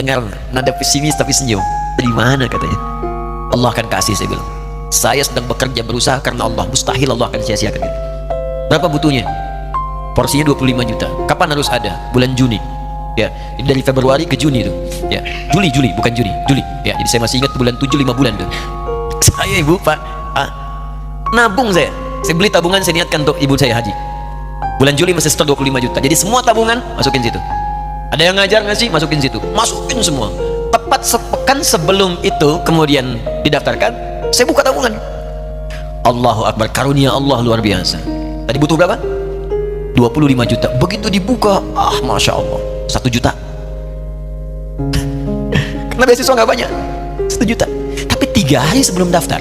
dengar nada pesimis tapi senyum. Dari mana katanya? Allah akan kasih, saya bilang. Saya sedang bekerja berusaha karena Allah, mustahil Allah akan sia-siakan. Berapa butuhnya? Porsinya 25 juta. Kapan harus ada? Bulan Juni. Ya, dari Februari ke Juni itu. Ya, Juli bukan Juni, Juli. Ya, jadi saya masih ingat bulan 7 5 bulan tuh. Saya ibu Pak, nabung saya. Saya beli tabungan, saya niatkan untuk ibu saya haji. Bulan Juli masih setor 25 juta. Jadi semua tabungan masukin situ. Ada yang ngajar ngasih, masukin situ. Masukin semua. Tepat sepekan sebelum itu kemudian didaftarkan, saya buka tabungan. Allahu Akbar, karunia Allah luar biasa. Tadi butuh berapa? 25 juta. Begitu dibuka, Masya Allah, 1 juta. Karena beasiswa nggak banyak, 1 juta. Tapi 3 hari sebelum daftar,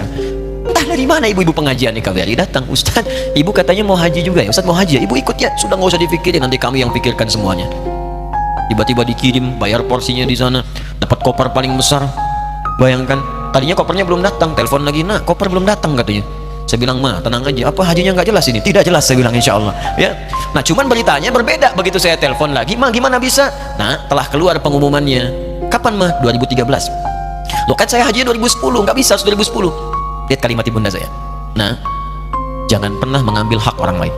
entah dari mana ibu-ibu pengajian di KBRI datang. Ustaz, ibu katanya mau haji juga ya? Ustaz mau haji ya? Ibu ikut ya? Sudah nggak usah dipikirin, nanti kami yang pikirkan semuanya. Tiba-tiba dikirim, bayar porsinya di sana, dapat koper paling besar. Bayangkan, tadinya kopernya belum datang, telepon lagi, nah koper belum datang katanya. Saya bilang, ma tenang aja, apa hajinya nggak jelas ini? Tidak jelas, saya bilang, insya Allah ya. Nah cuman beritanya berbeda. Begitu saya telepon lagi, ma gimana bisa? Nah telah keluar pengumumannya. Kapan ma? 2013. Loh kan saya haji 2010, nggak bisa, 2010. Lihat kalimat ibunda saya. Nah, jangan pernah mengambil hak orang lain.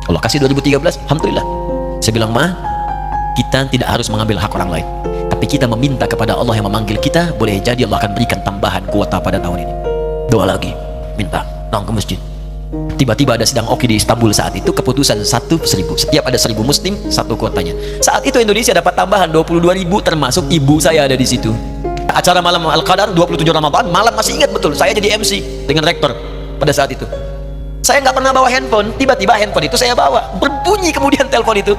Allah kasih 2013, alhamdulillah. Saya bilang, ma, kita tidak harus mengambil hak orang lain, tapi kita meminta kepada Allah yang memanggil kita. Boleh jadi Allah akan berikan tambahan kuota pada tahun ini. Doa lagi, minta, datang ke masjid. Tiba-tiba ada sidang OKI di Istanbul saat itu, keputusan 1.000. Setiap ada 1.000 muslim, 1 kuotanya. Saat itu Indonesia dapat tambahan 22.000, termasuk ibu saya ada di situ. Acara malam Al-Qadar 27 Ramadan, malam masih ingat betul, saya jadi MC dengan rektor pada saat itu. Saya nggak pernah bawa handphone, tiba-tiba handphone itu saya bawa, berbunyi kemudian telepon itu.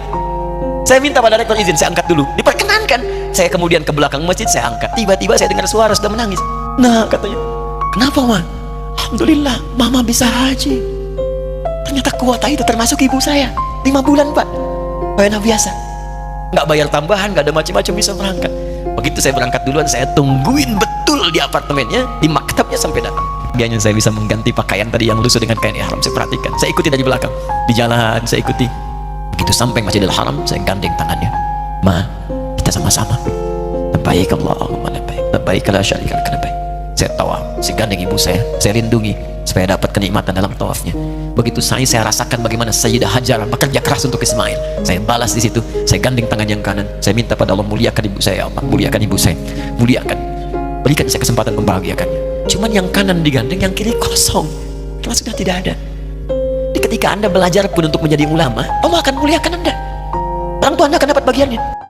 Saya minta pada rektor izin, saya angkat dulu, diperkenankan. Saya kemudian ke belakang masjid, saya angkat. Tiba-tiba saya dengar suara sudah menangis. Nah katanya, kenapa ma? Alhamdulillah mama bisa haji. Ternyata kuota itu termasuk ibu saya 5 bulan pak, bayar biasa, nggak bayar tambahan, nggak ada macam-macam, bisa berangkat. Begitu saya berangkat duluan, saya tungguin betul di apartemennya, di maktabnya sampai datang. Bagiannya saya bisa mengganti pakaian tadi yang lusuh dengan kain ihram, saya perhatikan, saya ikuti dari belakang, di jalan saya ikuti. Begitu sampai Masjidil Haram, saya gandeng tangannya, ma, kita sama-sama. Labbaik Allahumma labbaik, labbaik la syarika lak labbaik. Saya tawaf, saya gandeng ibu saya lindungi supaya dapat kenikmatan dalam tawafnya. Begitu saya rasakan bagaimana Sayyidah Hajar bekerja keras untuk Ismail. Saya balas di situ, saya gandeng tangan yang kanan, saya minta pada Allah, muliakan ibu saya, Allah muliakan ibu saya, muliakan, berikan saya kesempatan membahagiakannya. Cuman yang kanan digandeng, yang kiri kosong, karena sudah tidak ada. Ketika Anda belajar pun untuk menjadi ulama, Allah akan muliakan Anda, orang tua Anda akan dapat bagiannya.